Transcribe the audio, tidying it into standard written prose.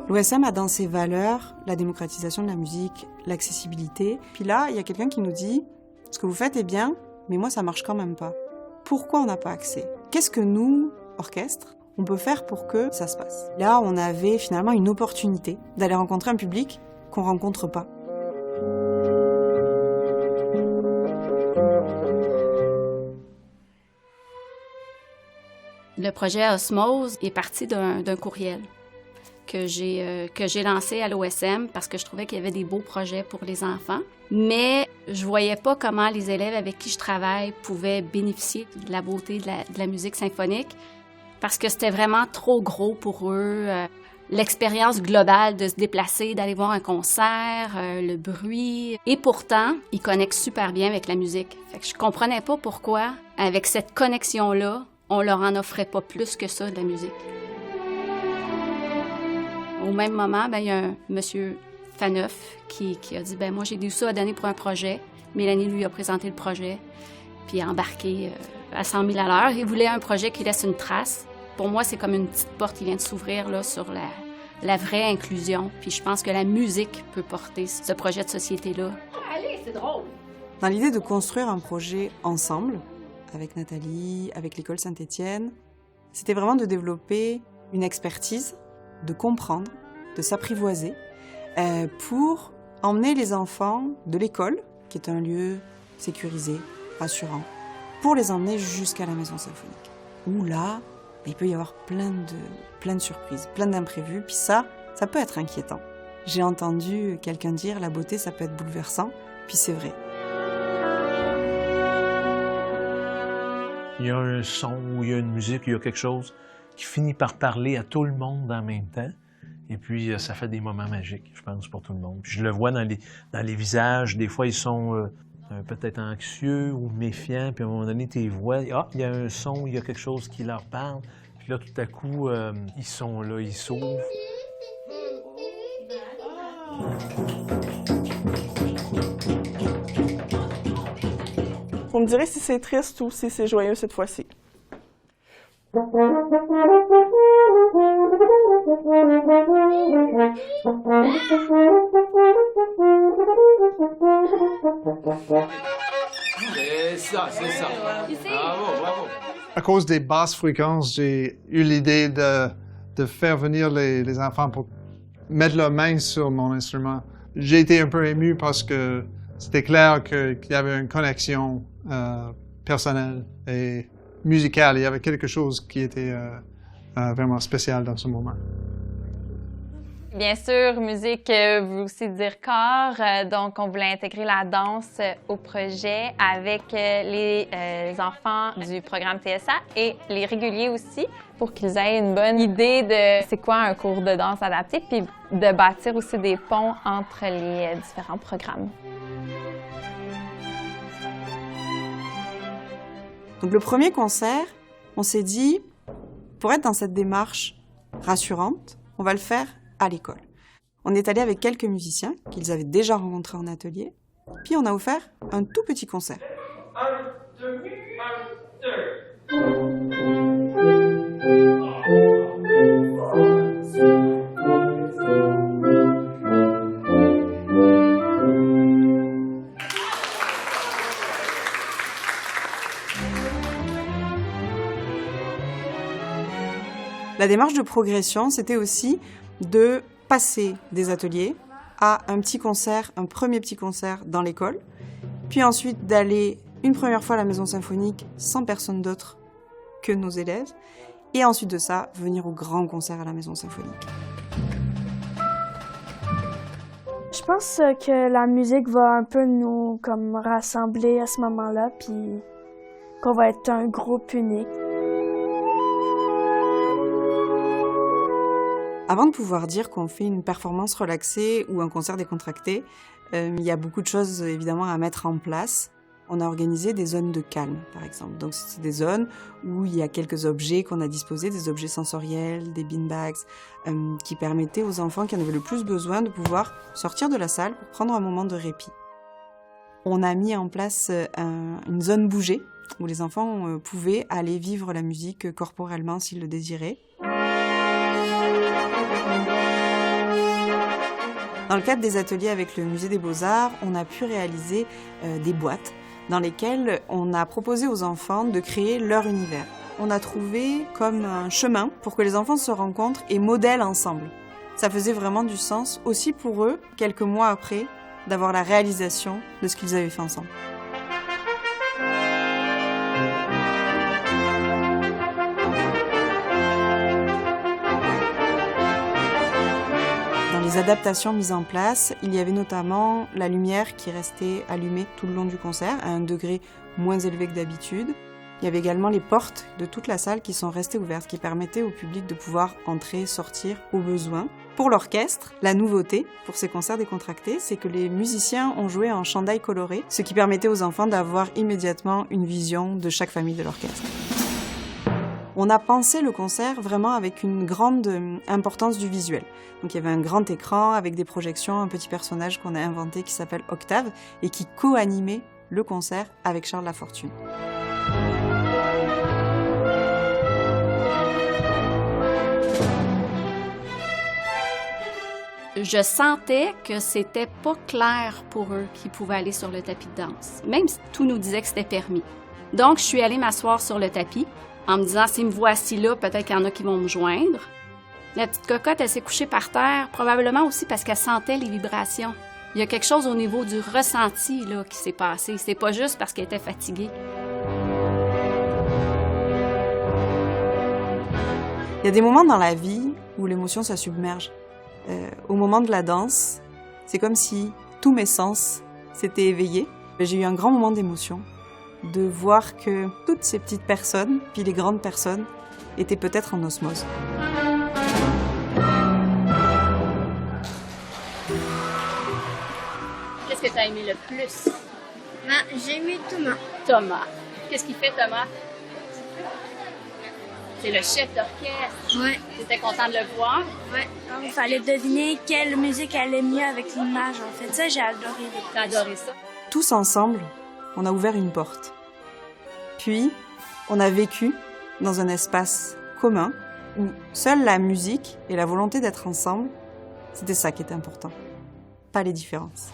L'OSM a dans ses valeurs la démocratisation de la musique, l'accessibilité. Puis là, il y a quelqu'un qui nous dit « Ce que vous faites est bien, mais moi, ça marche quand même pas. Pourquoi on n'a pas accès? Qu'est-ce que nous, orchestre, on peut faire pour que ça se passe ?» Là, on avait finalement une opportunité d'aller rencontrer un public qu'on rencontre pas. Le projet Osmose est parti d'un courriel que j'ai lancé à l'OSM parce que je trouvais qu'il y avait des beaux projets pour les enfants. Mais je voyais pas comment les élèves avec qui je travaille pouvaient bénéficier de la beauté de la musique symphonique parce que c'était vraiment trop gros pour eux. L'expérience globale de se déplacer, d'aller voir un concert, le bruit. Et pourtant, ils connectent super bien avec la musique. Fait que je comprenais pas pourquoi, avec cette connexion-là, on leur en offrait pas plus que ça de la musique. Au même moment, il y a un monsieur Faneuf qui a dit « moi, j'ai du ça à donner pour un projet. » Mélanie lui a présenté le projet, puis il a embarqué à 100 000 à l'heure. Il voulait un projet qui laisse une trace. Pour moi, c'est comme une petite porte qui vient de s'ouvrir là, sur la vraie inclusion. Puis je pense que la musique peut porter ce projet de société-là. Allez, c'est drôle! Dans l'idée de construire un projet ensemble, avec Nathalie, avec l'école Saint-Étienne, c'était vraiment de développer une expertise, de comprendre, de s'apprivoiser, pour emmener les enfants de l'école, qui est un lieu sécurisé, rassurant, pour les emmener jusqu'à la maison symphonique. Où là, il peut y avoir plein de surprises, plein d'imprévus, puis ça peut être inquiétant. J'ai entendu quelqu'un dire « la beauté, ça peut être bouleversant », puis c'est vrai. Il y a un son, ou il y a une musique, il y a quelque chose qui finit par parler à tout le monde en même temps. Et puis, ça fait des moments magiques, je pense, pour tout le monde. Puis je le vois dans les visages. Des fois, ils sont peut-être anxieux ou méfiants. Puis à un moment donné, tu les vois. Ah, il y a un son, il y a quelque chose qui leur parle. Puis là, tout à coup, ils sont là, ils s'ouvrent. Vous me direz si c'est triste ou si c'est joyeux cette fois-ci. C'est ça. Bravo. À cause des basses fréquences, j'ai eu l'idée de faire venir les enfants pour mettre leurs mains sur mon instrument. J'ai été un peu ému parce que c'était clair qu'il y avait une connexion personnelle et musicale. Il y avait quelque chose qui était vraiment spécial dans ce moment. Bien sûr, musique veut aussi dire corps, donc on voulait intégrer la danse au projet avec les enfants du programme TSA et les réguliers aussi, pour qu'ils aient une bonne idée de c'est quoi un cours de danse adapté, puis de bâtir aussi des ponts entre les différents programmes. Donc le premier concert, on s'est dit, pour être dans cette démarche rassurante, on va le faire à l'école. On est allé avec quelques musiciens qu'ils avaient déjà rencontrés en atelier, puis on a offert un tout petit concert. 1, 2, 1, 2. La démarche de progression, c'était aussi de passer des ateliers à un petit concert, un premier petit concert dans l'école, puis ensuite d'aller une première fois à la maison symphonique sans personne d'autre que nos élèves, et ensuite de ça, venir au grand concert à la maison symphonique. Je pense que la musique va un peu nous rassembler à ce moment-là, puis qu'on va être un groupe unique. Avant de pouvoir dire qu'on fait une performance relaxée ou un concert décontracté, il y a beaucoup de choses évidemment à mettre en place. On a organisé des zones de calme, par exemple. Donc c'est des zones où il y a quelques objets qu'on a disposés, des objets sensoriels, des beanbags, qui permettaient aux enfants qui en avaient le plus besoin de pouvoir sortir de la salle pour prendre un moment de répit. On a mis en place une zone bougée où les enfants pouvaient aller vivre la musique corporellement s'ils le désiraient. Dans le cadre des ateliers avec le Musée des Beaux-Arts, on a pu réaliser des boîtes dans lesquelles on a proposé aux enfants de créer leur univers. On a trouvé comme un chemin pour que les enfants se rencontrent et modèlent ensemble. Ça faisait vraiment du sens aussi pour eux, quelques mois après, d'avoir la réalisation de ce qu'ils avaient fait ensemble. Dans les adaptations mises en place, il y avait notamment la lumière qui restait allumée tout le long du concert, à un degré moins élevé que d'habitude. Il y avait également les portes de toute la salle qui sont restées ouvertes, ce qui permettait au public de pouvoir entrer, sortir au besoin. Pour l'orchestre, la nouveauté pour ces concerts décontractés, c'est que les musiciens ont joué en chandail coloré, ce qui permettait aux enfants d'avoir immédiatement une vision de chaque famille de l'orchestre. On a pensé le concert vraiment avec une grande importance du visuel. Donc il y avait un grand écran avec des projections, un petit personnage qu'on a inventé qui s'appelle Octave et qui co-animait le concert avec Charles Lafortune. Je sentais que c'était pas clair pour eux qu'ils pouvaient aller sur le tapis de danse, même si tout nous disait que c'était permis. Donc, je suis allée m'asseoir sur le tapis en me disant, s'ils me voient assis là, peut-être qu'il y en a qui vont me joindre. La petite cocotte, elle s'est couchée par terre, probablement aussi parce qu'elle sentait les vibrations. Il y a quelque chose au niveau du ressenti là, qui s'est passé. C'est pas juste parce qu'elle était fatiguée. Il y a des moments dans la vie où l'émotion se submerge. Au moment de la danse, c'est comme si tous mes sens s'étaient éveillés. J'ai eu un grand moment d'émotion, de voir que toutes ces petites personnes, puis les grandes personnes, étaient peut-être en osmose. Qu'est-ce que tu as aimé le plus? J'ai aimé Thomas. Thomas. Qu'est-ce qu'il fait, Thomas? C'est le chef d'orchestre. Ouais. Tu étais content de le voir? Ouais. Il fallait deviner quelle musique allait mieux avec l'image, en fait. Ça, j'ai adoré. T'as adoré ça? Tous ensemble, on a ouvert une porte. Puis, on a vécu dans un espace commun où seule la musique et la volonté d'être ensemble, c'était ça qui était important, pas les différences.